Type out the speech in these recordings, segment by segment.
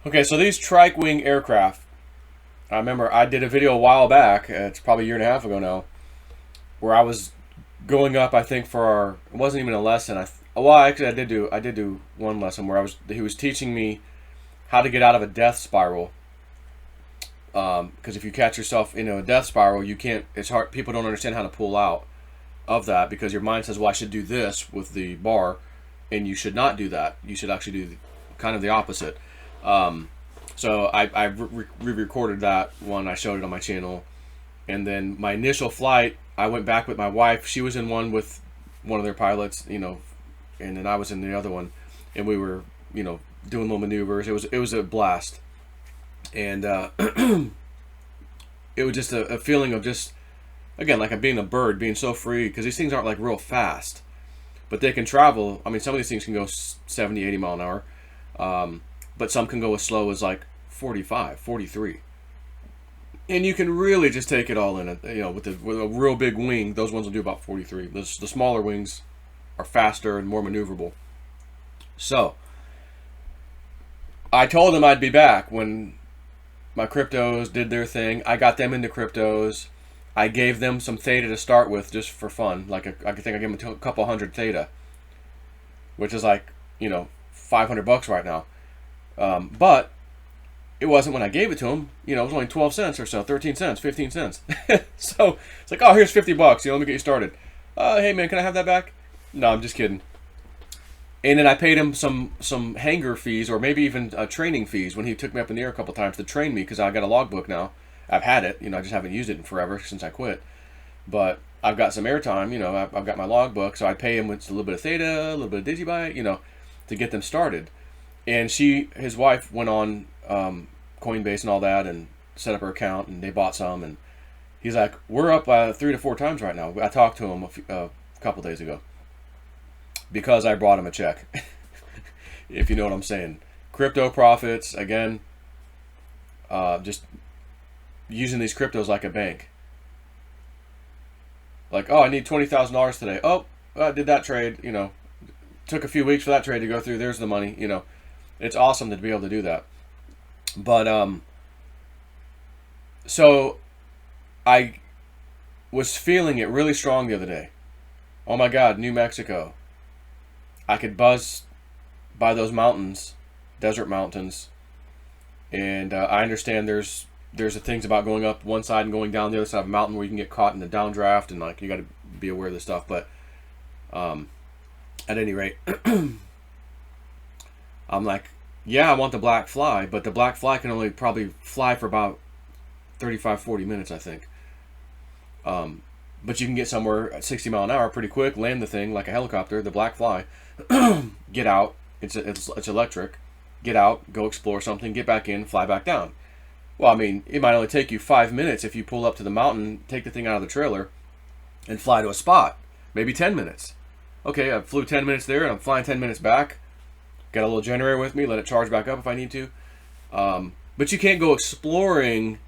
Okay, so these Trike wing aircraft, I remember I did a video a while back, it's probably a year and a half ago now, where I was going up, I think for our, it wasn't even a lesson. Well, actually I did do one lesson where he was teaching me how to get out of a death spiral. Because if you catch yourself in a death spiral, you can't, it's hard, people don't understand how to pull out of that because your mind says, well, I should do this with the bar, and you should not do that. You should actually do kind of the opposite. Um, so I re-recorded that one. I showed it on my channel, and then my initial flight, I went back with my wife. She was in one with one of their pilots, and then I was in the other one, and we were, doing little maneuvers. It was a blast, and it was just a feeling of just, again, like I'm being a bird, being so free, because these things aren't like real fast, but they can travel. I mean, some of these things can go 70, 80 mile an hour, but some can go as slow as like 45, 43. And you can really just take it all in. With a real big wing, those ones will do about 43. The smaller wings are faster and more maneuverable. So I told them I'd be back when my cryptos did their thing. I got them into cryptos. I gave them some theta to start with just for fun. I think I gave them a couple hundred theta, which is like, 500 bucks right now. But it wasn't when I gave it to them. It was only 12 cents or so, 13 cents, 15 cents. So it's like, oh, here's 50 bucks. Let me get you started. Hey, man, can I have that back? No, I'm just kidding. And then I paid him some hangar fees, or maybe even training fees, when he took me up in the air a couple times to train me, because I got a logbook now. I've had it, I just haven't used it in forever since I quit. But I've got some airtime, I've got my logbook, so I pay him with a little bit of theta, a little bit of digibyte, to get them started. And his wife went on Coinbase and all that, and set up her account, and they bought some, and he's like, we're up 3 to 4 times right now. I talked to him a couple days ago, because I brought him a check. If you know what I'm saying. Crypto profits, again, just using these cryptos like a bank. Like, oh, I need $20,000 today. Oh, I did that trade, took a few weeks for that trade to go through. There's the money, It's awesome to be able to do that. But, so I was feeling it really strong the other day. Oh my God, New Mexico. I could buzz by those mountains, desert mountains, and I understand there's the things about going up one side and going down the other side of a mountain where you can get caught in the downdraft, and like you got to be aware of this stuff. But at any rate, I'm like, yeah, I want the black fly, but the black fly can only probably fly for about 35, 40 minutes, I think. But you can get somewhere at 60 mile an hour pretty quick, land the thing like a helicopter, the black fly, get out, it's electric, get out, go explore something, get back in, fly back down. Well, I mean, it might only take you 5 minutes if you pull up to the mountain, take the thing out of the trailer, and fly to a spot. Maybe 10 minutes. Okay, I flew 10 minutes there, and I'm flying 10 minutes back. Got a little generator with me, let it charge back up if I need to. But you can't go exploring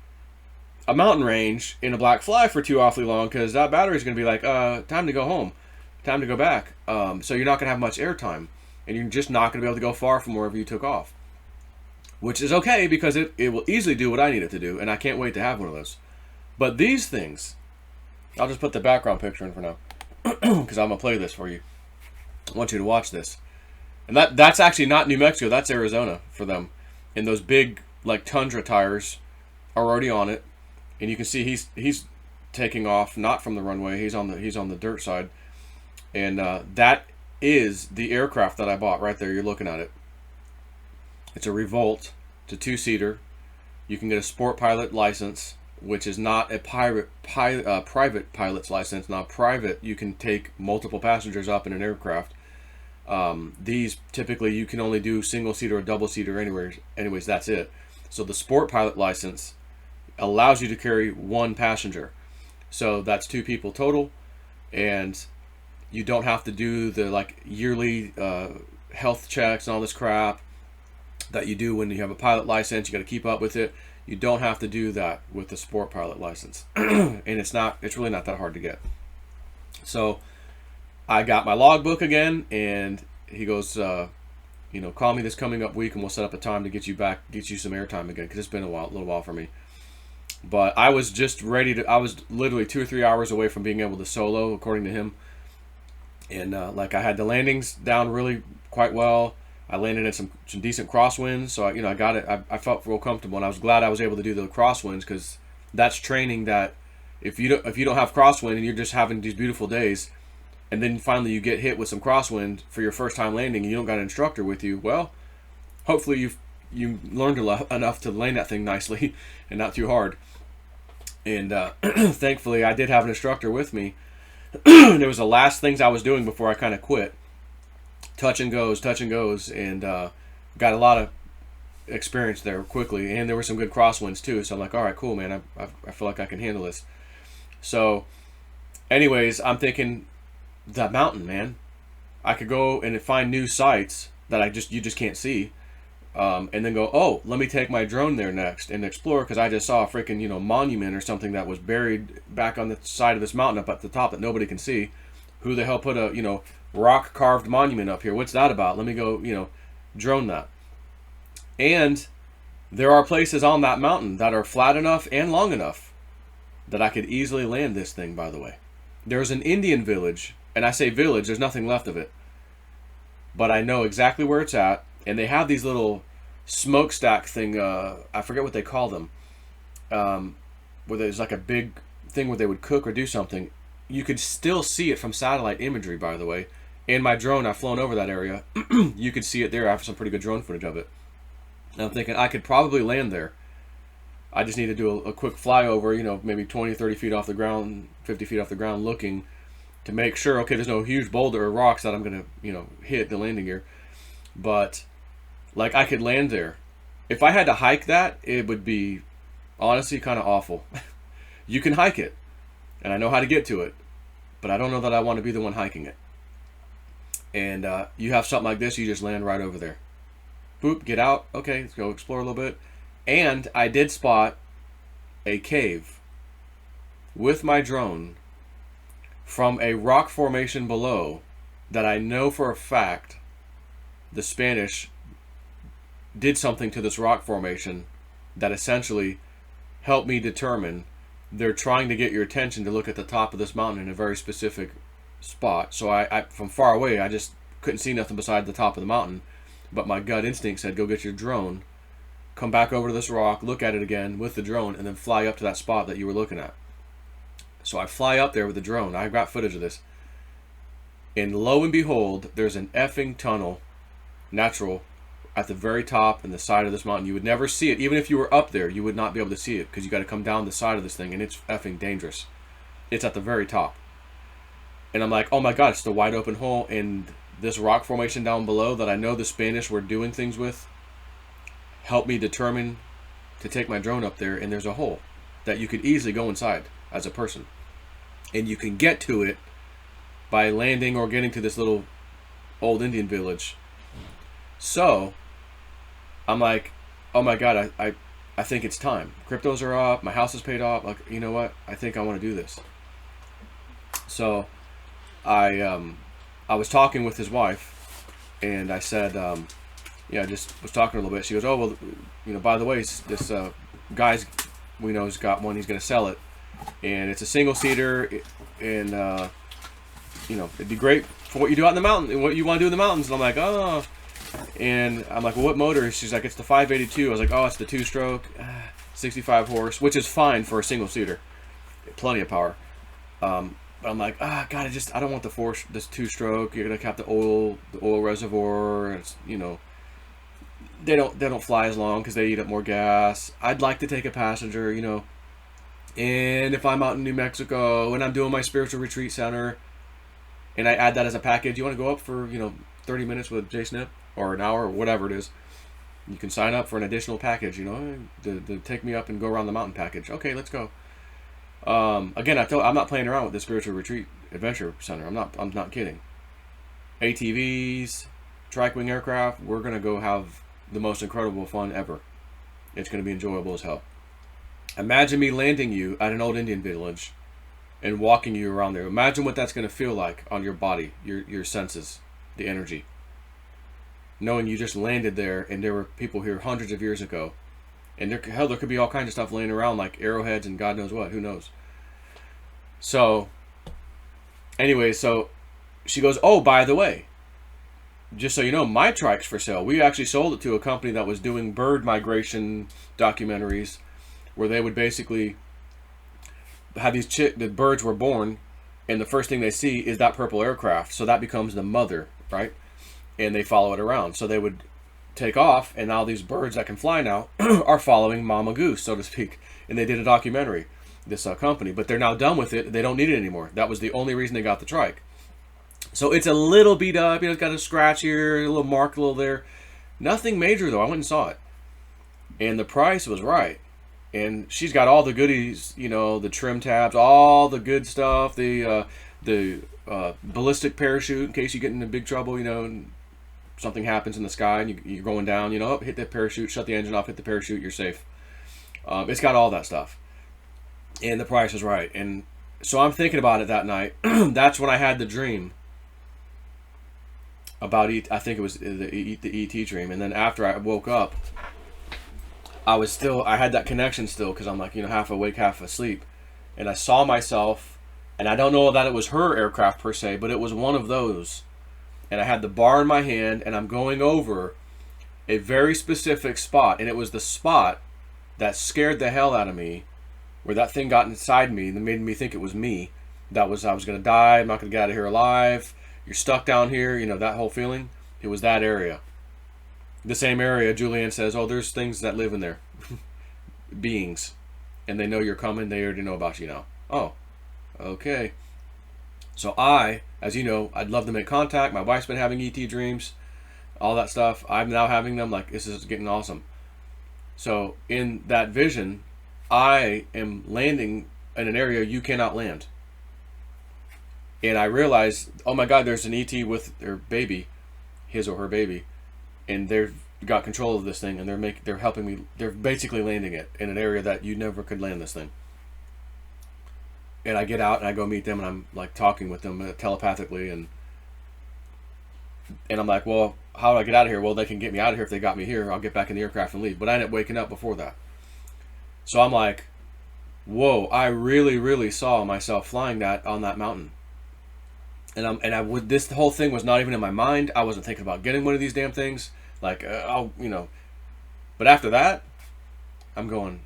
a mountain range in a black fly for too awfully long, because that battery's going to be like, time to go home, time to go back. So you're not going to have much air time, and you're just not going to be able to go far from wherever you took off, which is okay, because it will easily do what I need it to do, and I can't wait to have one of those. But these things, I'll just put the background picture in for now, because I'm going to play this for you. I want you to watch this. And that's actually not New Mexico, that's Arizona for them. And those big, like, Tundra tires are already on it. And you can see he's taking off, not from the runway. He's on the dirt side, and that is the aircraft that I bought right there. You're looking at it. It's a Revolt. It's a 2-seater. You can get a sport pilot license, which is not a private pilot's license. Now, private, you can take multiple passengers up in an aircraft. These typically you can only do single-seater or double-seater anywhere. Anyways, that's it. So the sport pilot license allows you to carry 1 passenger, so that's 2 people total, and you don't have to do the like yearly health checks and all this crap that you do when you have a pilot license. You got to keep up with it. You don't have to do that with the sport pilot license. And it's really not that hard to get. So I got my logbook again, and he goes, call me this coming up week and we'll set up a time to get you back, get you some airtime again, because it's been a little while for me. But I was just ready to. I was literally 2 or 3 hours away from being able to solo, according to him. And like, I had the landings down really quite well. I landed in some decent crosswinds, so I got it. I felt real comfortable, and I was glad I was able to do the crosswinds, because that's training that if you don't have crosswind and you're just having these beautiful days, and then finally you get hit with some crosswind for your first time landing, and you don't got an instructor with you, well, hopefully you learned enough to land that thing nicely and not too hard. And thankfully, I did have an instructor with me. It was the last things I was doing before I kind of quit. Touch and goes, and got a lot of experience there quickly. And there were some good crosswinds too. So I'm like, all right, cool, man. I feel like I can handle this. So, anyways, I'm thinking, that mountain, man. I could go and find new sites that you just can't see. And then go, oh, let me take my drone there next and explore, because I just saw a freaking, monument or something that was buried back on the side of this mountain up at the top that nobody can see. Who the hell put a, rock carved monument up here? What's that about? Let me go, drone that. And there are places on that mountain that are flat enough and long enough that I could easily land this thing, by the way. There's an Indian village, and I say village, there's nothing left of it. But I know exactly where it's at. And they have these little smokestack thing, I forget what they call them, where there's like a big thing where they would cook or do something. You could still see it from satellite imagery, by the way. In my drone, I've flown over that area. You could see it there. I have some pretty good drone footage of it. And I'm thinking I could probably land there. I just need to do a quick flyover, maybe 20, 30 feet off the ground, 50 feet off the ground, looking to make sure, okay, there's no huge boulder or rocks that I'm going to, hit the landing gear. But like, I could land there. If I had to hike that, it would be honestly kind of awful. You can hike it, and I know how to get to it, but I don't know that I want to be the one hiking it. And you have something like this, you just land right over there. Boop, get out. Okay, let's go explore a little bit. And I did spot a cave with my drone from a rock formation below that I know for a fact the Spanish did something to this rock formation that essentially helped me determine they're trying to get your attention to look at the top of this mountain in a very specific spot. So I from far away, I just couldn't see nothing beside the top of the mountain, but my gut instinct said, go get your drone, come back over to this rock, look at it again with the drone, and then fly up to that spot that you were looking at. So I fly up there with the drone. I got footage of this, and lo and behold, there's an effing tunnel, natural, at the very top and the side of this mountain. You would never see it. Even if you were up there, you would not be able to see it, because you got to come down the side of this thing, and it's effing dangerous. It's at the very top. And I'm like, oh my God, it's the wide open hole, and this rock formation down below that I know the Spanish were doing things with helped me determine to take my drone up there, and there's a hole that you could easily go inside as a person. And you can get to it by landing or getting to this little old Indian village. So I'm like, oh my God, I think it's time. Cryptos are up, my house is paid off. Like, you know what? I think I want to do this. So I was talking with his wife, and I said, I just was talking a little bit. She goes, oh, well, by the way, this guy's we know has got one. He's going to sell it, and it's a single seater, and it'd be great for what you do out in the mountain and what you want to do in the mountains. And I'm like, oh. And I'm like, well, what motor? She's like, it's the 582. I was like, oh, it's the 2-stroke, 65 horse, which is fine for a single seater, plenty of power. But I'm like, God, I don't want this 2-stroke. You're gonna have the oil reservoir. It's, they don't fly as long because they eat up more gas. I'd like to take a passenger, and if I'm out in New Mexico and I'm doing my spiritual retreat center, and I add that as a package, you want to go up for 30 minutes with Jay Snip, or an hour, or whatever it is, you can sign up for an additional package, to take me up and go around the mountain package. Okay, let's go. Again, I'm not playing around with the spiritual retreat adventure center. I'm not kidding. ATVs, Trike wing aircraft, we're gonna go have the most incredible fun ever. It's gonna be enjoyable as hell. Imagine me landing you at an old Indian village and walking you around there. Imagine what that's gonna feel like on your body, your senses, the energy. knowing you just landed there and there were people here hundreds of years ago. And there could be all kinds of stuff laying around, like arrowheads and God knows what. Who knows? So, anyway, so she goes, oh, by the way, just so you know, my Trike's for sale. We actually sold it to a company that was doing bird migration documentaries, where they would basically have the birds were born, and the first thing they see is that purple aircraft. So that becomes the mother, right? And they follow it around. So they would take off, and now these birds that can fly now are following Mama Goose, so to speak. And they did a documentary, this company, but they're now done with it. They don't need it anymore. That was the only reason they got the Trike. So it's a little beat up, you know, it's got a scratch here, a little mark, a little there. Nothing major though. I went and saw it, and the price was right. And she's got all the goodies, you know, the trim tabs, all the good stuff, the ballistic parachute in case you get into big trouble, you know, and something happens in the sky and you're going down, you know, hit the parachute, shut the engine off, hit the parachute, you're safe. It's got all that stuff. And the price is right. And so I'm thinking about it that night. That's when I had the dream about I think it was the ET dream. And then after I woke up, I had that connection still, because I'm like, you know, half awake, half asleep. And I saw myself, and I don't know that it was her aircraft per se, but it was one of those. And I had the bar in my hand, and I'm going over a very specific spot. And it was the spot that scared the hell out of me, where that thing got inside me and made me think it was me. I was going to die. I'm not going to get out of here alive. You're stuck down here. You know, that whole feeling. It was that area. The same area, Julianne says, oh, there's things that live in there. Beings. And they know you're coming. They already know about you now. Oh, okay. So as you know, I'd love to make contact. My wife's been having ET dreams. All that stuff. I'm now having them. Like, this is getting awesome. So, in that vision, I am landing in an area you cannot land. And I realized, oh my God, there's an ET with their baby, his or her baby. And they've got control of this thing, and they're helping me. They're basically landing it in an area that you never could land this thing. And I get out and I go meet them, and I'm like talking with them telepathically, and I'm like, well, how do I get out of here? Well, they can get me out of here if they got me here. I'll get back in the aircraft and leave. But I end up waking up before that. So I'm like, whoa, I really, really saw myself flying that on that mountain. And this whole thing was not even in my mind. I wasn't thinking about getting one of these damn things. Like, you know. But after that, I'm going,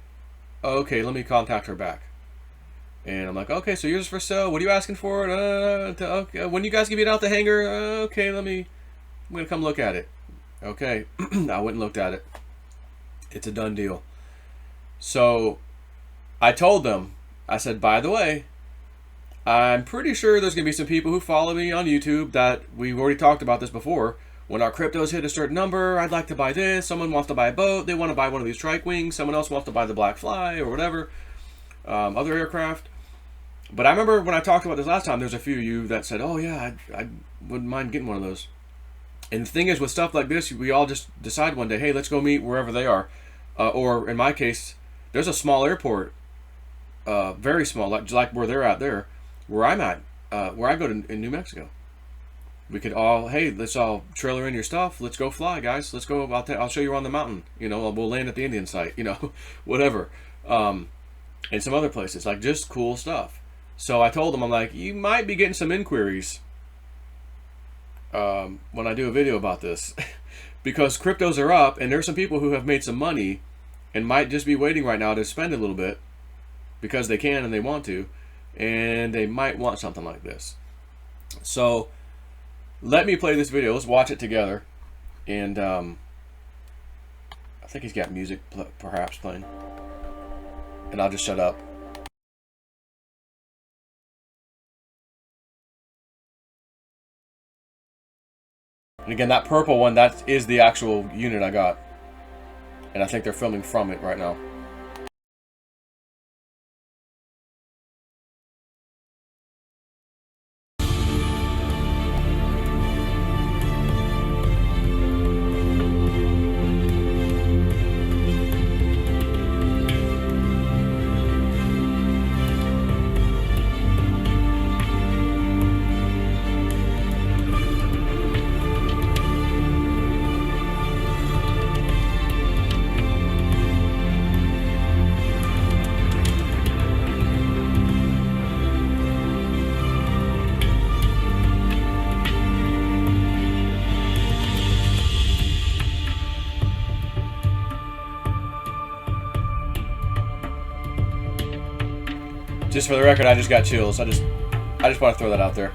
okay, let me contact her back. And I'm like, okay, so yours for sale. What are you asking for? Okay. When you guys can get out the hangar, okay, I'm going to come look at it. Okay. I went and looked at it. It's a done deal. So I told them, I said, by the way, I'm pretty sure there's going to be some people who follow me on YouTube that we've already talked about this before. When our cryptos hit a certain number, I'd like to buy this. Someone wants to buy a boat. They want to buy one of these Trike wings. Someone else wants to buy the Black Fly or whatever, other aircraft. But I remember when I talked about this last time, there's a few of you that said, oh yeah, I wouldn't mind getting one of those. And the thing is, with stuff like this, we all just decide one day, hey, let's go meet wherever they are. Or in my case, there's a small airport, very small, like where they're at there, where I'm at, where I go to in New Mexico. We could all, hey, let's all trailer in your stuff. Let's go fly, guys. Let's go. I'll show you on the mountain. You know, we'll land at the Indian site. You know, whatever. And some other places, like just cool stuff. So I told them, I'm like, you might be getting some inquiries when I do a video about this, because cryptos are up, and there's some people who have made some money and might just be waiting right now to spend a little bit because they can and they want to, and they might want something like this. So let me play this video. Let's watch it together. And I think he's got music perhaps playing, and I'll just shut up. And again, that purple one, that is the actual unit I got. And I think they're filming from it right now. Just for the record, I just got chills. I just want to throw that out there.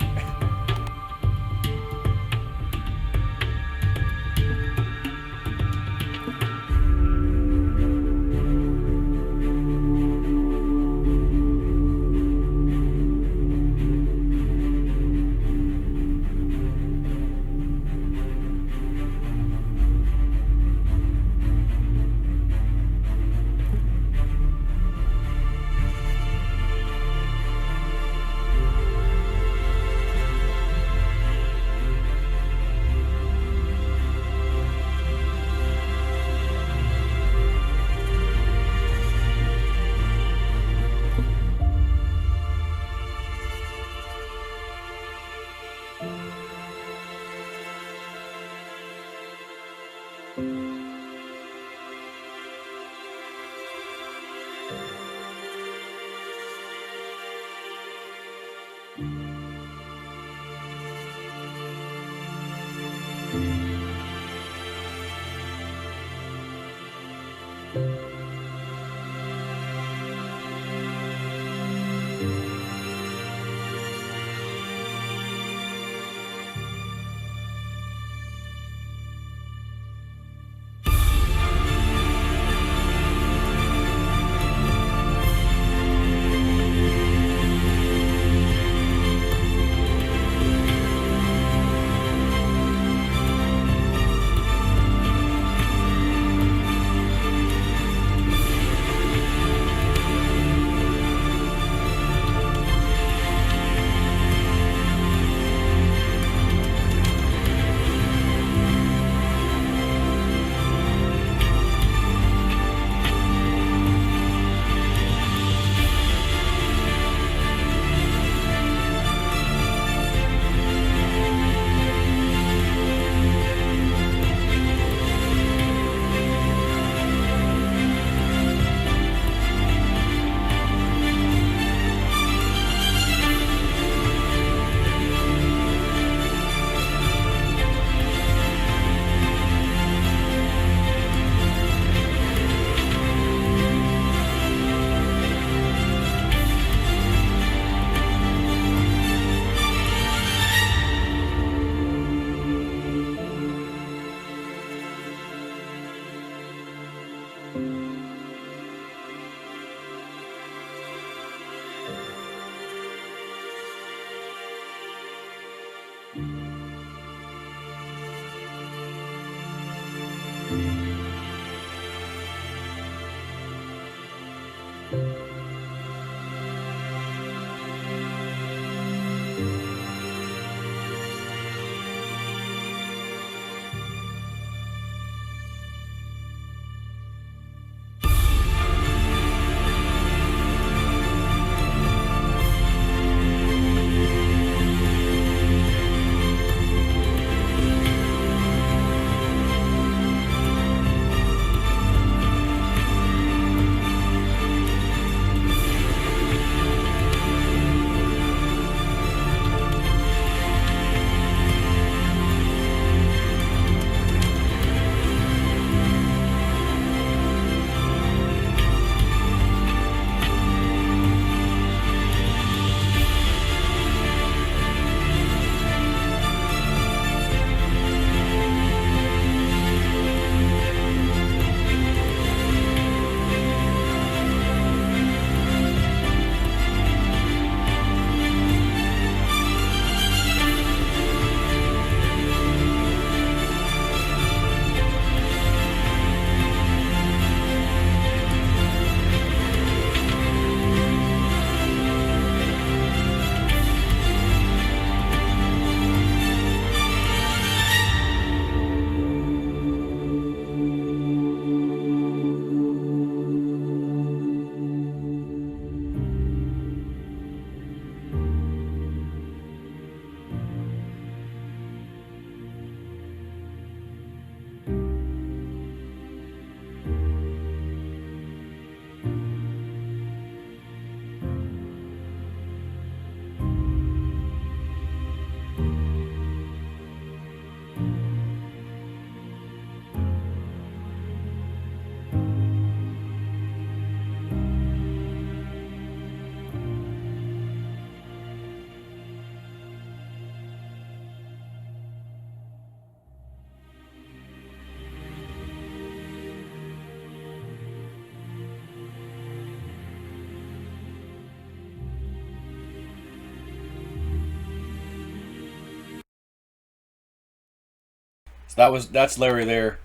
So that's Larry there,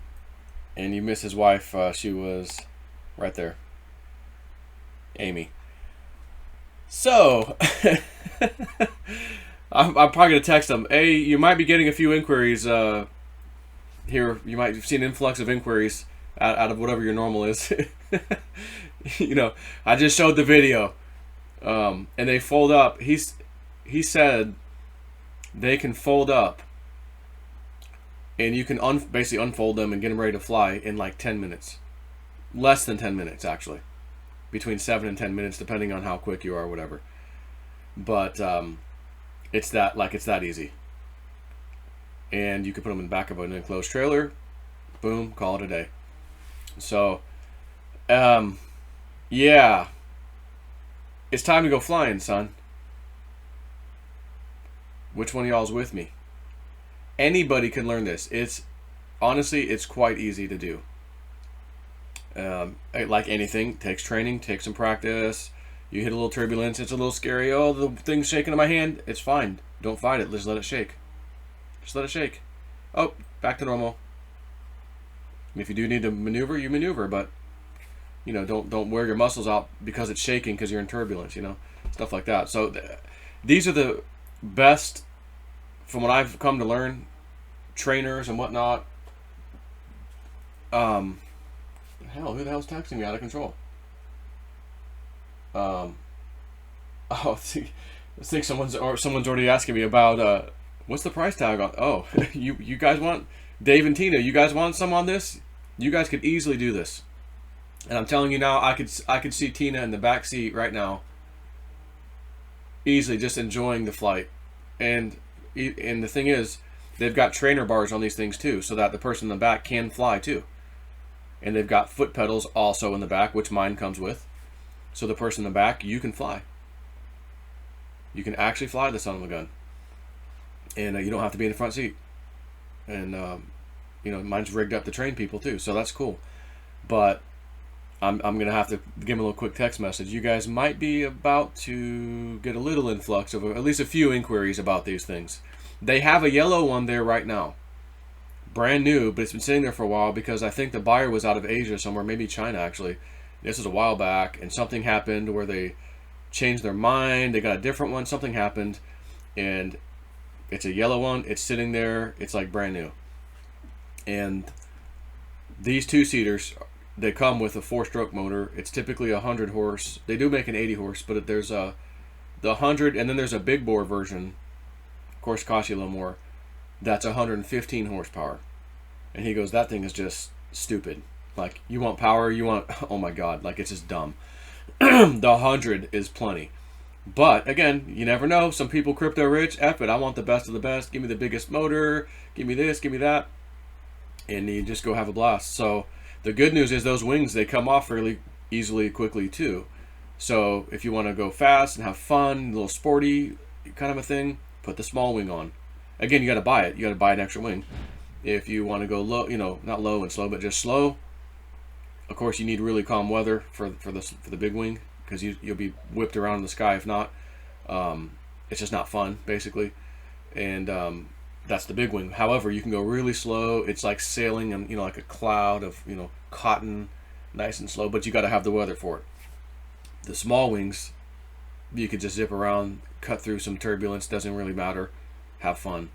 and you miss his wife. She was right there, Amy. So I'm probably gonna text him. Hey, you might be getting a few inquiries here. You might see an influx of inquiries out of whatever your normal is. You know, I just showed the video, and they fold up. He said they can fold up, and you can basically unfold them and get them ready to fly in like 10 minutes. Less than 10 minutes, actually. Between 7 and 10 minutes, depending on how quick you are or whatever. But it's that easy. And you can put them in the back of an enclosed trailer. Boom, call it a day. So, yeah. It's time to go flying, son. Which one of y'all's with me? Anybody can learn this. Honestly, it's quite easy to do. Like anything, takes training, takes some practice. You hit a little turbulence, it's a little scary. Oh, the thing's shaking in my hand. It's fine. Don't fight it. Just let it shake. Just let it shake. Oh, back to normal. If you do need to maneuver, you maneuver, but you know, don't wear your muscles out because it's shaking because you're in turbulence. You know, stuff like that. So these are the best, from what I've come to learn, trainers and whatnot. Hell, who the hell's texting me out of control? I think someone's already asking me about what's the price tag on. Oh, you guys want, Dave and Tina, you guys want some on this? You guys could easily do this, and I'm telling you now, I could see Tina in the back seat right now, easily just enjoying the flight, and the thing is, they've got trainer bars on these things too, so that the person in the back can fly too. And they've got foot pedals also in the back, which mine comes with. So the person in the back, you can fly. You can actually fly the son of a gun. And you don't have to be in the front seat. And, you know, mine's rigged up to train people too, so that's cool. But I'm going to have to give them a little quick text message. You guys might be about to get a little influx of at least a few inquiries about these things. They have a yellow one there right now. Brand new, but it's been sitting there for a while because I think the buyer was out of Asia somewhere, maybe China actually. This is a while back, and something happened where they changed their mind. They got a different one. Something happened, and it's a yellow one. It's sitting there. It's like brand new. And these two-seaters, they come with a 4-stroke motor. It's typically 100 horse. They do make an 80 horse, but there's the 100, and then there's a big bore version. Of course, costs you a little more. That's 115 horsepower. And he goes, that thing is just stupid. Like, you want power, you want, oh my God, like, it's just dumb. The 100 is plenty. But, again, you never know. Some people crypto rich, F it, I want the best of the best. Give me the biggest motor, give me this, give me that. And you just go have a blast. So, the good news is those wings, they come off really easily, quickly, too. So, if you want to go fast and have fun, a little sporty kind of a thing, put the small wing on. Again, you got to buy it. You got to buy an extra wing. If you want to go low, you know, not low and slow, but just slow. Of course, you need really calm weather for the big wing, because you'll be whipped around in the sky if not. It's just not fun, basically. And that's the big wing. However, you can go really slow. It's like sailing on, you know, like a cloud of, you know, cotton, nice and slow. But you got to have the weather for it. The small wings, you could just zip around, cut through some turbulence. Doesn't really matter. Have fun.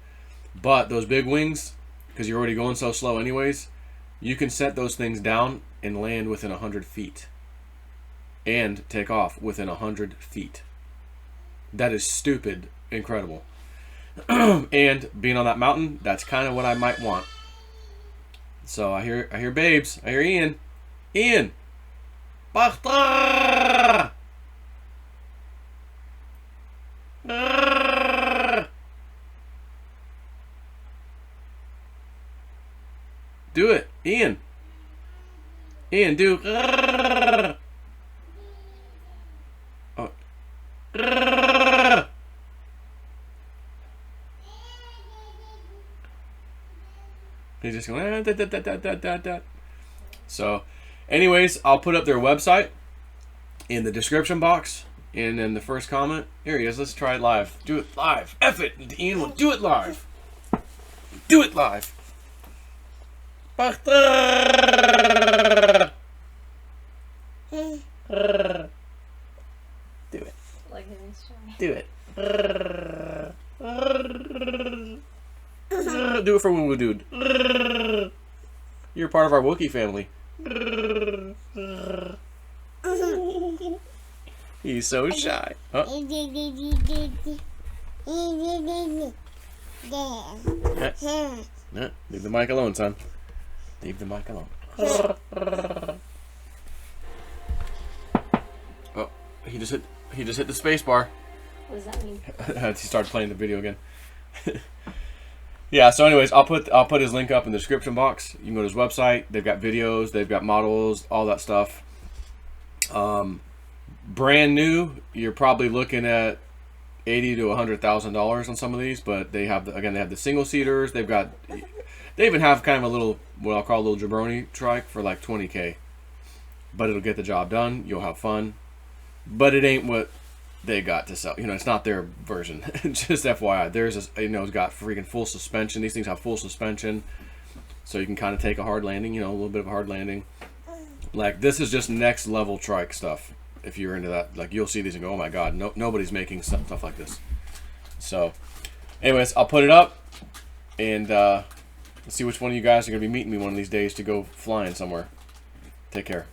But those big wings, because you're already going so slow anyways, you can set those things down and land within 100 feet and take off within 100 feet. That is stupid incredible. And being on that mountain, that's kind of what I might want. So I hear babes. I hear Ian. Bachta! Do it, Ian. Ian, do. Oh. He's just going. So, anyways, I'll put up their website in the description box and in the first comment. Here he is. Let's try it live. Do it live. F it, Ian. We'll do it live. Do it live. Do it. Like he's shy. Do it. Do it for Woo Woo Dude. You're part of our Wookiee family. He's so shy. Huh? Leave the mic alone, son. Leave the mic alone. Oh, he just hit the space bar. What does that mean? He started playing the video again. Yeah, so anyways, I'll put his link up in the description box. You can go to his website. They've got videos, they've got models, all that stuff. Brand new, you're probably looking at $80,000 to $100,000 on some of these, but they have they have the single seaters. They even have kind of a little, what I'll call a little jabroni trike for like $20K. But it'll get the job done. You'll have fun, but it ain't what they got to sell. You know, it's not their version. Just FYI, theirs is, you know, it's got freaking full suspension. These things have full suspension, so you can kind of take a hard landing. You know, a little bit of a hard landing. Like, this is just next level trike stuff. If you're into that, like, you'll see these and go, oh my god, nobody's making stuff like this. So, anyways, I'll put it up, and let's see which one of you guys are gonna be meeting me one of these days to go flying somewhere. Take care.